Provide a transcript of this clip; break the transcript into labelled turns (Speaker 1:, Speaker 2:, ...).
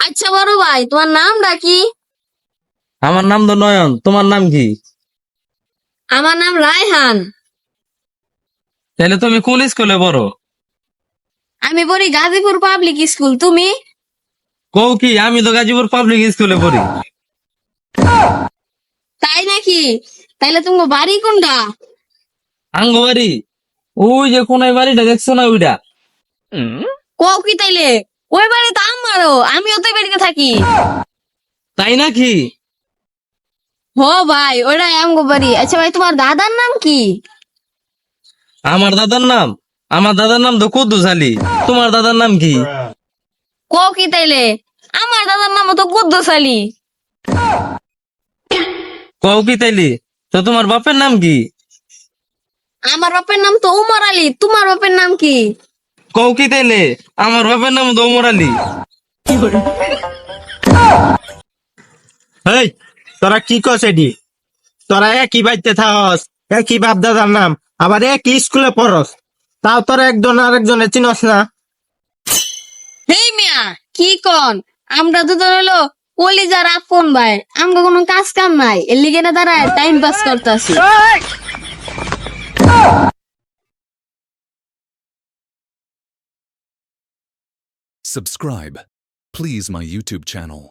Speaker 1: আচ্ছা বড় ভাই, তোমার নামটা কি?
Speaker 2: আমার নাম তো নয়ন, তোমার নাম কি?
Speaker 1: আমার নাম রায়হান।
Speaker 2: তাহলে তুমি কোন স্কুলে পড়ো?
Speaker 1: আমি পড়ি গাজীপুর পাবলিক স্কুল। তুমি?
Speaker 2: কও কি, আমি তো গাজীপুর পাবলিক স্কুলে পড়ি।
Speaker 1: তাই নাকি? তাইলে তোমার বাড়ি কোনটা?
Speaker 2: আঙ্গ বাড়ি ওই যে কোন বাড়িটা দেখছো না ওইটা।
Speaker 1: কও কি তাইলে? ওই বাড়ি তো আমারও, আমিও তো ওই বাড়িতে থাকি।
Speaker 2: তাই নাকি?
Speaker 1: হো ভাই, ওটা আমগো বাড়ি। আচ্ছা ভাই, তোমার দাদার নাম কি?
Speaker 2: আমার দাদার নাম তো কুদ্দুস আলী। তোমার দাদার নাম কি?
Speaker 1: কও কি তাইলে? আমার দাদার নাম তো কুদ্দুস আলী।
Speaker 2: কও কি তাইলে? তো তোমার বাপের নাম কি?
Speaker 1: আমার বাপের নাম তো উমর আলী। তোমার বাপের নাম কি?
Speaker 2: কও কি তাইলে? আমার বাপের নাম তো ওমর আলী।
Speaker 3: এই, তোরা কি কস এডি? তোরা একই বাড়িতে থাকস, একই বাপ দাদার নাম, আবার একই স্কুলে পড়স, তাও তোরা একজন আরেকজনের চিনস না?
Speaker 1: হেই মিয়া, কি কন? আমরা দুজন হলো কলিজার আপন ভাই। আমরা কোনো কাজ কাম নাই, এর লিগে না দাঁড়ায় টাইম পাস করতেছি।
Speaker 4: Subscribe, please, my YouTube channel.